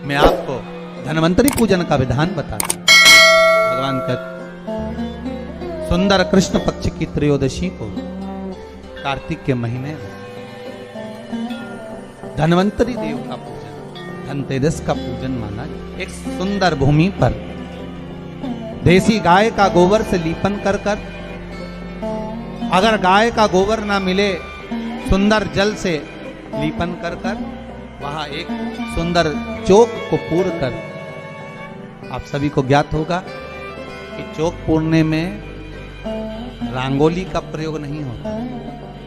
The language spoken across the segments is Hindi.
मैं आपको धन्वंतरी पूजन का विधान बताता हूं। भगवान का सुंदर कृष्ण पक्ष की त्रयोदशी को कार्तिक के महीने में धन्वंतरी देव का पूजन, धनतेरस का पूजन माना। एक सुंदर भूमि पर देसी गाय का गोबर से लीपन कर कर, अगर गाय का गोबर ना मिले सुंदर जल से लीपन कर कर, वहां एक सुंदर चौक को पूर कर, आप सभी को ज्ञात होगा कि चौक पूरने में रंगोली का प्रयोग नहीं होता।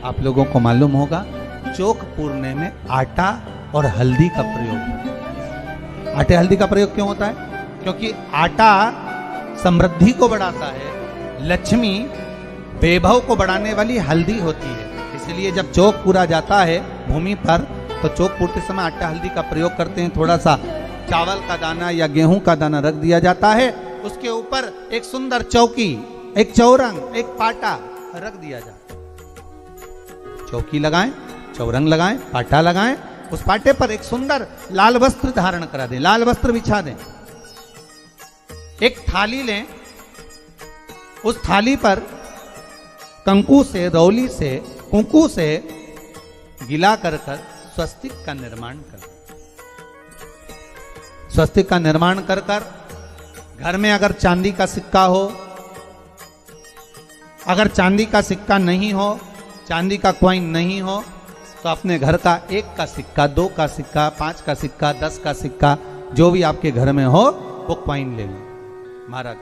आप लोगों को मालूम होगा चौक पूरने में आटा और हल्दी का प्रयोग होता है। आटे हल्दी का प्रयोग क्यों होता है? क्योंकि आटा समृद्धि को बढ़ाता है, लक्ष्मी वैभव को बढ़ाने वाली हल्दी होती है। इसलिए जब चौक पूरा जाता है भूमि पर तो चौक पूरते समय आटा हल्दी का प्रयोग करते हैं। थोड़ा सा चावल का दाना या गेहूं का दाना रख दिया जाता है, उसके ऊपर एक सुंदर चौकी, एक चौरंग, एक पाटा रख दिया जाता है। चौकी लगाएं, चौरंग लगाएं, पाटा लगाएं, उस पाटे पर एक सुंदर लाल वस्त्र धारण करा दें, लाल वस्त्र बिछा दें। एक थाली लें, उस थाली पर कंकु से, रौली से, कुंकू से गिला कर कर स्वस्तिक का निर्माण कर, स्वस्तिक का निर्माण कर कर घर में अगर चांदी का सिक्का हो, अगर चांदी का सिक्का नहीं हो, चांदी का कॉइन नहीं हो, तो अपने घर का 1 का सिक्का, 2 का सिक्का, 5 का सिक्का, 10 का सिक्का, जो भी आपके घर में हो वो कॉइन ले लो महाराज,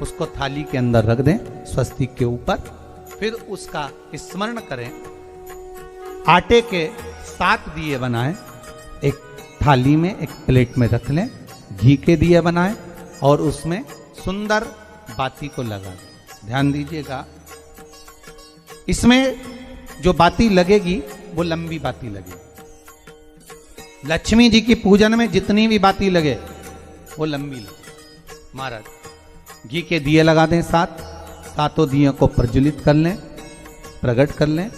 उसको थाली के अंदर रख दें स्वस्तिक के ऊपर। फिर उसका स्मरण करें। आटे के 7 दिए बनाएं, एक थाली में, एक प्लेट में रख लें, घी के दिए बनाएं और उसमें सुंदर बाती को लगा दें। ध्यान दीजिएगा, इसमें जो बाती लगेगी वो लंबी बाती लगेगी। लक्ष्मी जी की पूजन में जितनी भी बाती लगे वो लंबी लगे। महाराज घी के दिए लगा दें 7, सातों दियों को प्रज्वलित कर लें, प्रकट कर लें।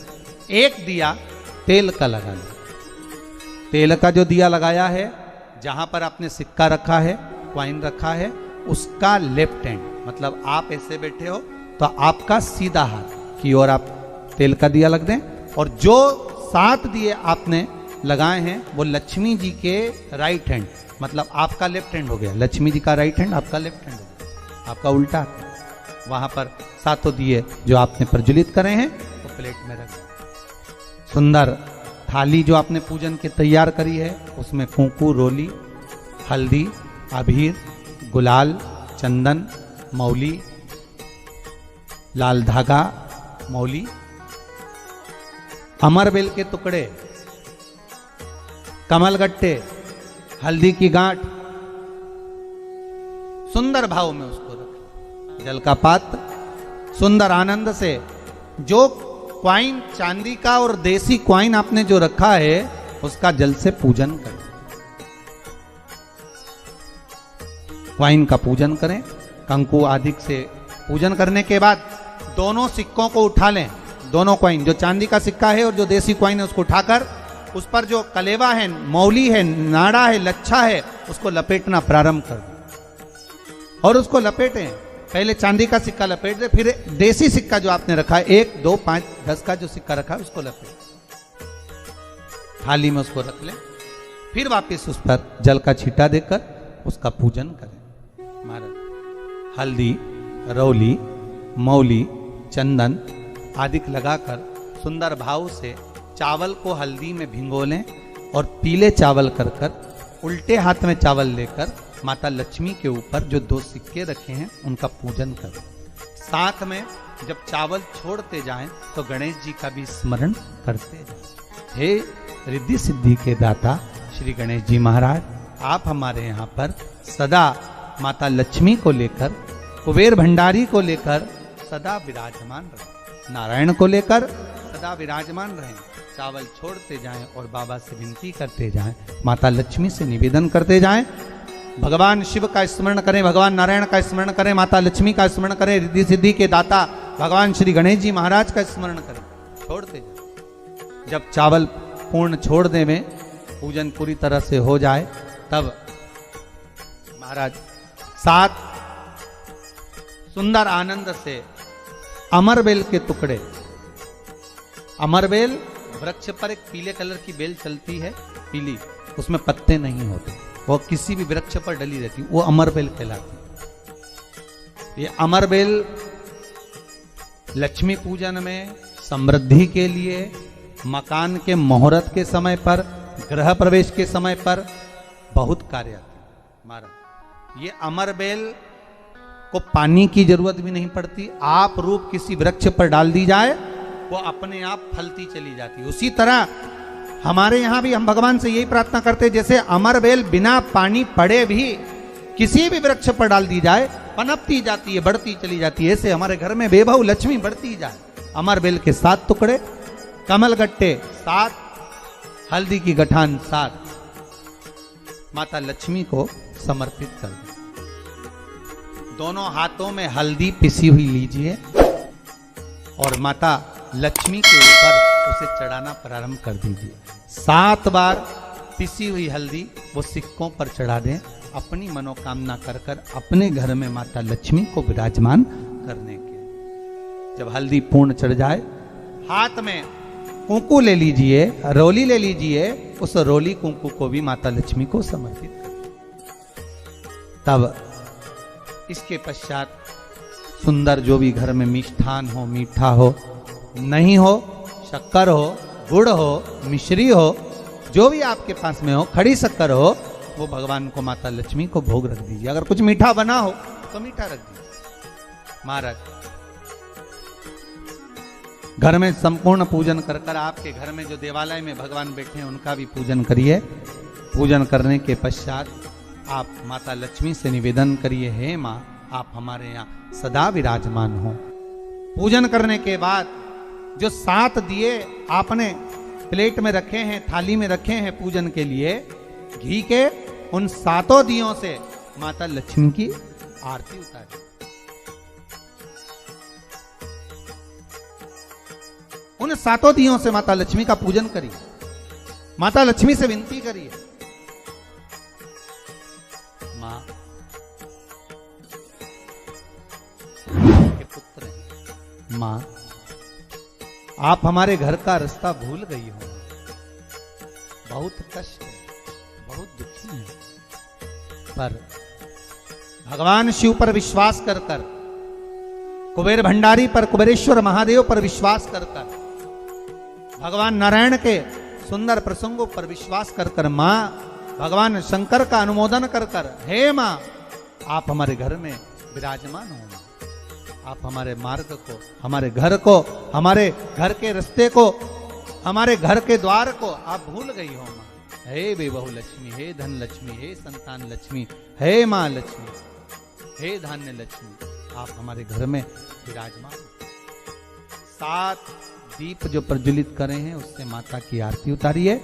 एक दिया तेल का लगा लें। तेल का जो दिया लगाया है, जहां पर आपने सिक्का रखा है, कॉइन रखा है, उसका लेफ्ट हैंड, मतलब आप ऐसे बैठे हो तो आपका सीधा हाथ की ओर आप तेल का दिया लग दें। और जो 7 दिए आपने लगाए हैं वो लक्ष्मी जी के राइट हैंड, मतलब आपका लेफ्ट हैंड हो गया, लक्ष्मी जी का राइट हैंड, आपका लेफ्ट हैंड हो गया, आपका उल्टा। वहां पर 7 दिए जो आपने प्रज्वलित करे हैं वो प्लेट में रख। सुंदर थाली जो आपने पूजन के तैयार करी है उसमें कुंकू, रोली, हल्दी, अबीर, गुलाल, चंदन, मौली, लाल धागा, मौली, अमरबेल के टुकड़े, कमलगट्टे, हल्दी की गांठ, सुंदर भाव में उसको रखें। जल का पात्र सुंदर आनंद से, जो क्वाइन चांदी का और देसी क्वाइन आपने जो रखा है उसका जल से पूजन करें। क्वाइन का पूजन करें, कंकु आदि से पूजन करने के बाद दोनों सिक्कों को उठा लें। दोनों क्वाइन, जो चांदी का सिक्का है और जो देसी क्वाइन है, उसको उठाकर उस पर जो कलेवा है, मौली है, नाड़ा है, लच्छा है, उसको लपेटना प्रारंभ कर दें और उसको लपेटें। पहले चांदी का सिक्का लपेट दे, फिर देसी सिक्का जो आपने रखा है 1, 2, 5, 10 का जो सिक्का रखा है उसको लपेट, थाली में उसको रख लें। फिर वापस उस पर जल का छींटा देकर उसका पूजन करें। महाराज हल्दी, रौली, मौली, चंदन आदि लगाकर सुंदर भाव से चावल को हल्दी में भिगो लें और पीले चावल कर कर उल्टे हाथ में चावल लेकर माता लक्ष्मी के ऊपर जो 2 सिक्के रखे हैं उनका पूजन करें। साथ में जब चावल छोड़ते जाएं तो गणेश जी का भी स्मरण करते जाएं। हे रिद्धि सिद्धि के दाता श्री गणेश जी महाराज, आप हमारे यहाँ पर सदा माता लक्ष्मी को लेकर, कुबेर भंडारी को लेकर सदा विराजमान रहें, नारायण को लेकर सदा विराजमान रहें। चावल छोड़ते जाएं और बाबा से विनती करते जाएं, माता लक्ष्मी से निवेदन करते जाएं। भगवान शिव का स्मरण करें, भगवान नारायण का स्मरण करें, माता लक्ष्मी का स्मरण करें, रिद्धि सिद्धि के दाता भगवान श्री गणेश जी महाराज का स्मरण करें, छोड़ते जाएं। जब चावल पूर्ण छोड़ दे में पूजन पूरी तरह से हो जाए, तब महाराज 7 सुंदर आनंद से अमरबेल के टुकड़े, अमरबेल वृक्ष पर एक पीले कलर की बेल चलती है, पीली, उसमें पत्ते नहीं होते, वो किसी भी वृक्ष पर डली रहती, वो अमरबेल कहलाती। ये अमरबेल लक्ष्मी पूजन में, समृद्धि के लिए, मकान के मुहूर्त के समय पर, गृह प्रवेश के समय पर बहुत कार्य आती है महाराज। ये अमरबेल को पानी की जरूरत भी नहीं पड़ती, आप रूप किसी वृक्ष पर डाल दी जाए वो अपने आप फलती चली जाती है। उसी तरह हमारे यहां भी हम भगवान से यही प्रार्थना करते हैं, जैसे अमरबेल बिना पानी पड़े भी किसी भी वृक्ष पर डाल दी जाए पनपती जाती है, बढ़ती चली जाती है, ऐसे हमारे घर में वैभव लक्ष्मी बढ़ती जाए। अमरबेल के 7 टुकड़े, कमल गट्टे 7, हल्दी की गठान 7, माता लक्ष्मी को समर्पित कर दें। दोनों हाथों में हल्दी पिसी हुई लीजिए और माता लक्ष्मी के ऊपर उसे चढ़ाना प्रारंभ कर दीजिए। 7 बार पिसी हुई हल्दी वो सिक्कों पर चढ़ा दें, अपनी मनोकामना कर कर अपने घर में माता लक्ष्मी को विराजमान करने के। जब हल्दी पूर्ण चढ़ जाए, हाथ में कुंकू ले लीजिए, रोली ले लीजिए, उस रोली कुंकू को भी माता लक्ष्मी को समर्पित कर। तब इसके पश्चात सुंदर जो भी घर में मिष्ठान हो, मीठा हो, नहीं हो, शक्कर हो, गुड़ हो, मिश्री हो, जो भी आपके पास में हो, खड़ी शक्कर हो, वो भगवान को माता लक्ष्मी को भोग रख दीजिए। अगर कुछ मीठा बना हो तो मीठा रख दीजिए। महाराज घर में संपूर्ण पूजन कर कर आपके घर में जो देवालय में भगवान बैठे हैं उनका भी पूजन करिए। पूजन करने के पश्चात आप माता लक्ष्मी से निवेदन करिए, हे माँ आप हमारे यहाँ सदा विराजमान हो। पूजन करने के बाद जो 7 दिए आपने प्लेट में रखे हैं, थाली में रखे हैं पूजन के लिए, घी के, उन 7 दियों से माता लक्ष्मी की आरती उतारिए। उन 7 दियों से माता लक्ष्मी का पूजन करिए। माता लक्ष्मी से विनती करिए, मां के पुत्र हैं, मां आप हमारे घर का रास्ता भूल गई हो, बहुत कष्ट है, बहुत दुखी है, पर भगवान शिव पर विश्वास कर कर, कुबेर भंडारी पर, कुबेरेश्वर महादेव पर विश्वास कर कर, भगवान नारायण के सुंदर प्रसंगों पर विश्वास कर कर, मां भगवान शंकर का अनुमोदन कर कर, हे मां आप हमारे घर में विराजमान हो, आप हमारे मार्ग को, हमारे घर को, हमारे घर के रास्ते को, हमारे घर के द्वार को आप भूल गई हो मां। हे बेबहू लक्ष्मी, हे धन लक्ष्मी, हे संतान लक्ष्मी, हे मां लक्ष्मी, हे धान्य लक्ष्मी, आप हमारे घर में विराजमान। 7 दीप जो प्रज्वलित करे हैं उससे माता की आरती उतारिए।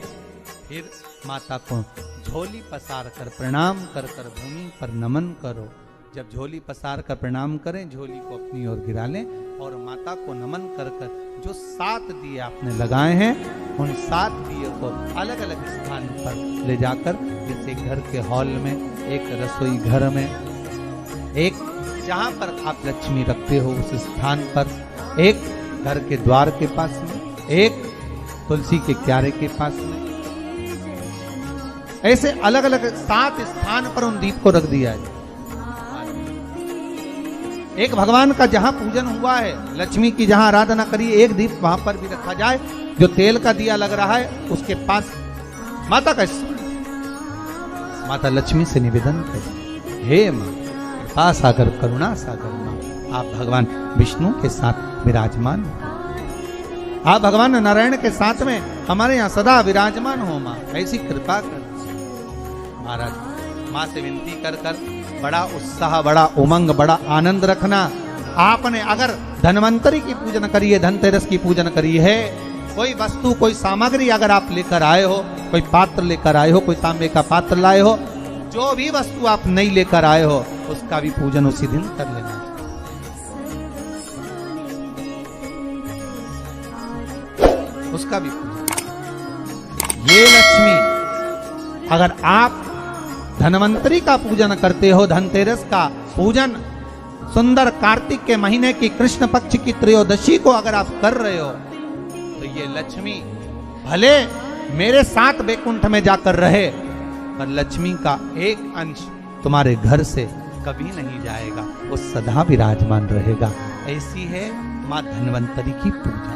फिर माता को झोली पसार कर प्रणाम कर कर भूमि पर नमन करो। जब झोली पसार कर प्रणाम करें, झोली को अपनी ओर गिरा लें और माता को नमन कर कर जो 7 दिए आपने लगाए हैं उन 7 दिए को अलग अलग स्थान पर ले जाकर, जैसे घर के हॉल में, एक रसोई घर में, एक जहां पर आप लक्ष्मी रखते हो उस स्थान पर, एक घर के द्वार के पास में, एक तुलसी के क्यारे के पास में, ऐसे अलग अलग 7 स्थान पर उन दीप को रख दिया है। एक भगवान का जहां पूजन हुआ है, लक्ष्मी की जहां आराधना करी, एक दीप वहां पर भी रखा जाए। जो तेल का दिया लग रहा है उसके पास माता का, माता लक्ष्मी से निवेदन करें, हे मां कृपा सागर, करुणा सागर मां, आप भगवान विष्णु के साथ विराजमान हो, आप भगवान नारायण के साथ में हमारे यहाँ सदा विराजमान हो मां, ऐसी कृपा कर। महाराज मां से विनती कर कर बड़ा उत्साह, बड़ा उमंग, बड़ा आनंद रखना। आपने अगर धन्वंतरी की पूजन करी है, धनतेरस की पूजन करी है, कोई वस्तु, कोई सामग्री अगर आप लेकर आए हो, कोई पात्र लेकर आए हो, कोई तांबे का पात्र लाए हो, जो भी वस्तु आप नहीं लेकर आए हो उसका भी पूजन उसी दिन कर लेना। उसका भी पूजन। ये लक्ष्मी अगर आप धनवंतरी का पूजन करते हो, धनतेरस का पूजन सुंदर कार्तिक के महीने की कृष्ण पक्ष की त्रयोदशी को अगर आप कर रहे हो तो ये लक्ष्मी भले मेरे साथ बैकुंठ में जाकर रहे, पर लक्ष्मी का एक अंश तुम्हारे घर से कभी नहीं जाएगा, वो सदा विराजमान रहेगा। ऐसी है मां धन्वंतरी की पूजा।